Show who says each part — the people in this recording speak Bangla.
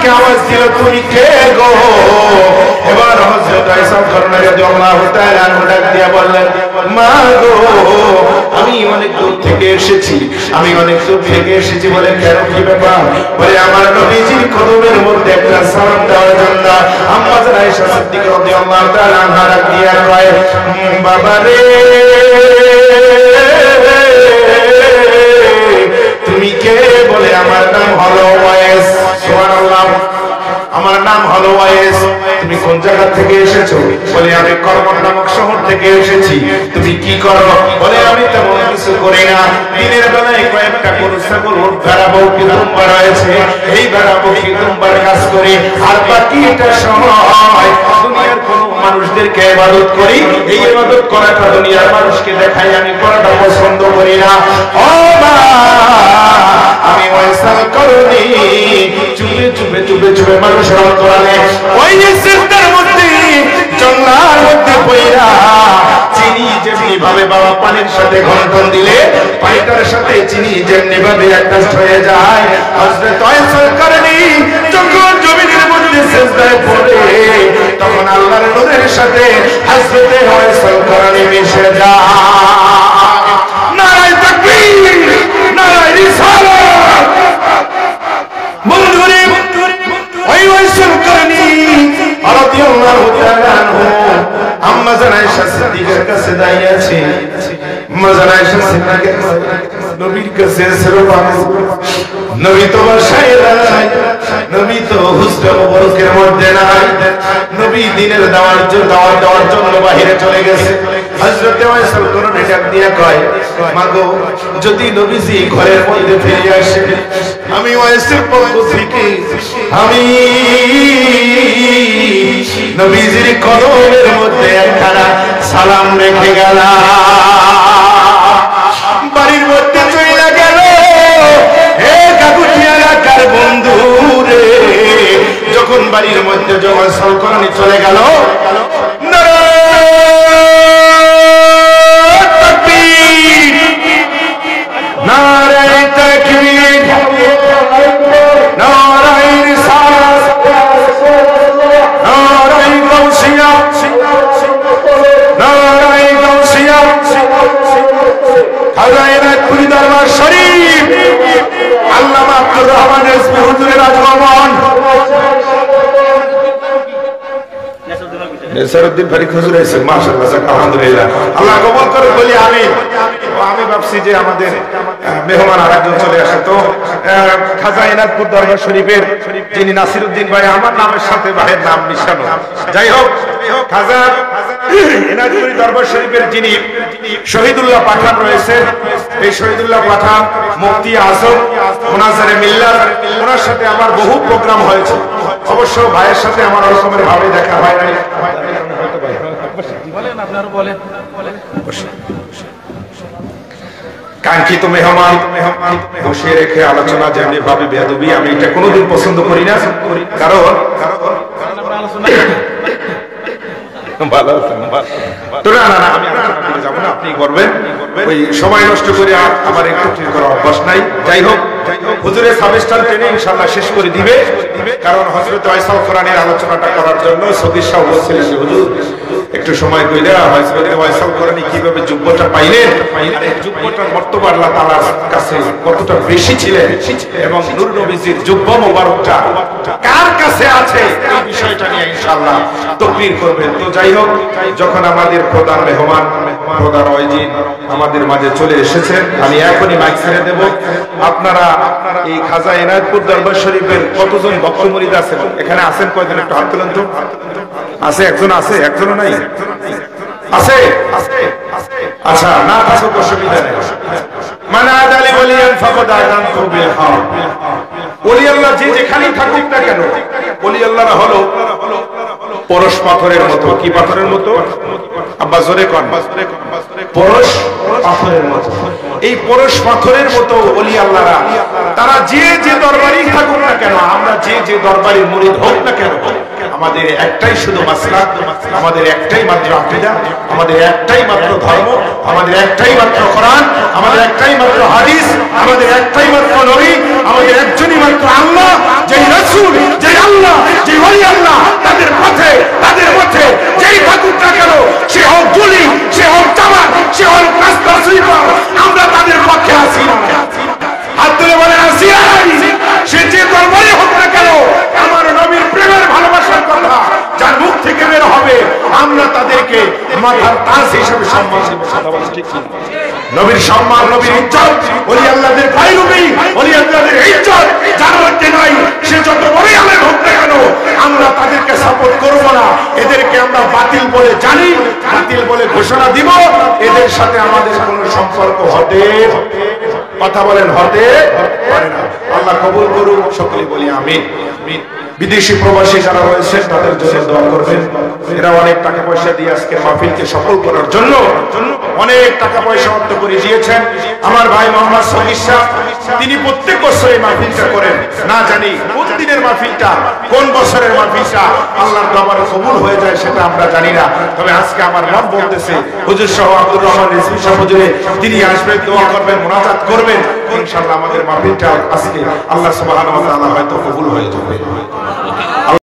Speaker 1: থেকে আওয়াজ দিল, তুমি কে গো? এবার হযরত আয়েশা রাদিয়াল্লাহু তাআলা ডাক দিয়ে বললেন, মা গো, আমি অনেক দূর থেকে এসেছি, আমি অনেক দূর থেকে এসেছি। বলে কেন, কি ব্যাপার? বলে আমার নবীজির কদমের মধ্যে একটা সালাম দেওয়ার জন্য। আম্মা জান আয়েশা সিদ্দিকা রাদিয়াল্লাহু তাআলা আনহা ডাক দিয়ে কয়, বাবা রে, তুমি কে? বলে আমার নাম হলো ওয়াইস। সুবহানাল্লাহ, আমার নাম হলো ওয়াইস। তুমি কোন জায়গা থেকে এসেছো? বলে আমি করমন নামক শহর থেকে এসেছি। তুমি কি করো? বলে আমি তেমন কিছু করি না, দিনের বেলায় কয়েকটা গরু ছাগল ভেড়া বকরি দুম্বা রয়েছে, এই ভেড়া বকরি দুম্বার কাজ করি, আর বাকিটা সময় দুনিয়ার কোন মানুষদেরকে ইবাদত করি। এই ইবাদত করাটা দুনিয়ার মানুষকে দেখাই, আমি করাটা পছন্দ করি না। ও মা, আমি ওয়াইসাল করনি চুপে চুপে চুপে চুপে মানুষের অন্তরালে ওই সিজদার মধ্যে জঙ্গলার মধ্যে পয়রা চিনি যেমনি ভাবে বাবা পানির সাথে ঘন্টন দিলে পানিটার সাথে চিনি যেমনি ভাবে অ্যাডজাস্ট হয়ে যায়, হযরত ওয়াইসাল করনি যখন জমিনের মধ্যে সিজদায় পড়ে তখন আল্লাহর নূরের সাথে হযরত ওয়াইসাল করনি মিশে যায়। নারায়ে তাকবীর, নারায়ে রিসালাত। বন্ধুরে, ওই ওয়াইসাল করনি রাদিয়াল্লাহু তাআলা আনহু আম্মা জান আয়েশা সিদ্দিকার কাছে দাঁড়িয়ে আছে। আম্মা জান আয়েশা সিদ্দিকা নবীর কাছে সরবান, নবী তো বাসায় নাই, নবী তো হুজরা মুবারকের মধ্যে নাই, নবী দিনের দাওয়াত দেওয়ার জন্য বাইরে চলে গেছে। হযরত ওয়াইসাল করনি ডাক দিয়ে কয়, মাগো, যদি নবীজি ঘরের মধ্যে ফিরে আসে, আমি ওয়াইসের পক্ষ থেকে আমি নবীজির কদমের মধ্যে একখানা সালাম রেখে গেলাম। বাড়ির মধ্যে চলে গেল, হে কাকুটিয়া এলাকার বন্ধু রে, যখন বাড়ির মধ্যে ওয়াইসাল করনি চলে গেল, নারায়ে তাকবীর, নারায়ে রিসালাত, নারায়ে গাউসিয়া, নারায়ে গাউসিয়া, খাজাইনাতুল দরবার শরীফ, আল্লামা আব্দুর রহমান রেজভী হুজুরের আগমন। নেসারউদ্দিন ফারিক হুজুর এসেছেন, মাশাআল্লাহ, আলহামদুলিল্লাহ, আল্লাহ কবুল করে বলি আমিন। আমি ভাবছি যে আমাদের মেহমান আরেকজন চলে আসে, তো খাজা এনায়তপুর দরবার শরীফের যিনি নাসিরউদ্দিন ভাই, আমার নামের সাথে ভাইয়ের নাম মিশানো, যাই হোক, খাজা এনায়তপুর দরবার শরীফের যিনি শহীদুল্লাহ পাঠান রয়েছে, এই শহীদুল্লাহ পাঠান মুফতি আজম মুনাজারে মিল্লাত, ওনার সাথে আমার বহু প্রোগ্রাম হয়েছে। অবশ্য ভাইয়ের সাথে আমার ওরকমের ভাবে দেখা হয় নাই। বলেন, আপনারা বলেন। কাঙ্ক্ষিত মেহমান বসে রেখে আলোচনা যেমনি ভাবে বেয়াদবি, আমি এটা কোনোদিন পছন্দ করি না, কারণ আপনি করবেন, ওই সময় নষ্ট করে আমার একটু ঠিক করার অভ্যাস নাই। যাই হোক, হুজুরের সাবেস্টার ট্রেনে ইনশাআল্লাহ শেষ করে দিবে, কারণ হযরত ওয়াইসাল কোরআনের আলোচনাটা করার জন্য সদীর শাহ বলছিলেন, হুজুর একটু সময় কইরা হযরত ওয়াইসাল কোরআনী কিভাবে যোগ্যতা পাইলেন, আর এই যোগ্যতার মর্তবা আল্লাহ তাআলার কাছে কতটা বেশি ছিলেন, এবং নূর নবীজির যোগ্য মোবারকটা কার কাছে আছে, এই বিষয়টা নিয়ে ইনশাআল্লাহ তাকবীর করবেন। তো যাই হোক, যখন আমাদের প্রধান মেহমান প্রধান ওয়াইজিন আমাদের মাঝে চলে এসেছেন, আমি এখনই মাইক ছেড়ে দেব। আপনারা এই খাজা এনায়েতপুর দরবার শরীফের কতজন ভক্ত মুরিদ আছেন? এখানে আছেন কয়জন? একটু হাত তুলেন তো। আছে? একজন আছে? একজনও নাই? আছে? আচ্ছা, না থাকুক অসুবিধা নেই। মান আদালি ওয়ালিয়ান ফাকাদ আযানতু বিল হক। ওলি আল্লাহ যে যেখানেই থাকুক না কেন, ওলি আল্লাহরা হলো পরশ পাথরের মতো। কি পাথরের মতো? আব্বা জোরে কোন। পরশ পাথরের মতো। এই পরশ পাথরের মতো ওলি আল্লাহরা, তারা যে যে দরবারই থাকুক না কেন, আমরা যে যে দরবারের মুরিদ হোক না কেন, আমাদের একটাই শুধু মাসলাক, আমাদের একটাই মাত্র আকীদা, আমাদের একটাই মাত্র ধর্ম, আমাদের একটাই মাত্র কোরআন, আমাদের একটাই মাত্র হাদিস, আমাদের একটাই মাত্র নবী, আমাদের একজনই মাত্র আল্লাহ, যেই রাসূল, যেই মাথার তাজ হিসেবে সম্মান দিব। কথা বলেন ঠিক কি? নবীর সম্মান, নবীর ইজ্জত, ওলি আল্লাহদের পায়রবি, ওলি আল্লাহদের ইজ্জত যার মধ্যে নাই, সে যত বড়ই আলেম হোক না কেন, আমরা তাদেরকে সাপোর্ট করব না। এদেরকে আমরা বাতিল বলে জানি, বাতিল বলে ঘোষণা দিব। এদের সাথে আমাদের কোনো সম্পর্ক হতে, কথা বলেন, হতে পারে না। আল্লাহ কবুল করুক, সকলে বলি আমিন। বিদেশি প্রবাসী যারা রয়েছেন তাদের জন্য দোয়া করবেন। এরা অনেক টাকা পয়সা দিয়ে আজকে মাহফিলকে সফল করার জন্য অনেক টাকা পয়সা অর্থ করে দিয়েছেন। আমার ভাই মোহাম্মদ সলিহ সাহেব, তিনি প্রত্যেক বছর এই মাহফিলটা করেন। না জানি কোন দিনের মাহফিলটা, কোন বছরের মাহফিলটা আল্লাহর দরবারে কবুল হয়ে যায় সেটা আমরা জানি না। তবে আজকে আমার মন বলতেছে হুজুর সহ আব্দুর রহমান রিজভী সাহেব হুজুরে তিনি আসবেন, দোয়া করবেন, মুনাজাত করবেন, ইনশাআল্লাহ আমাদের মাহফিলটা আজকে আল্লাহ সুবহানাহু ওয়া তাআলা হয়তো কবুল হয়ে যাবে।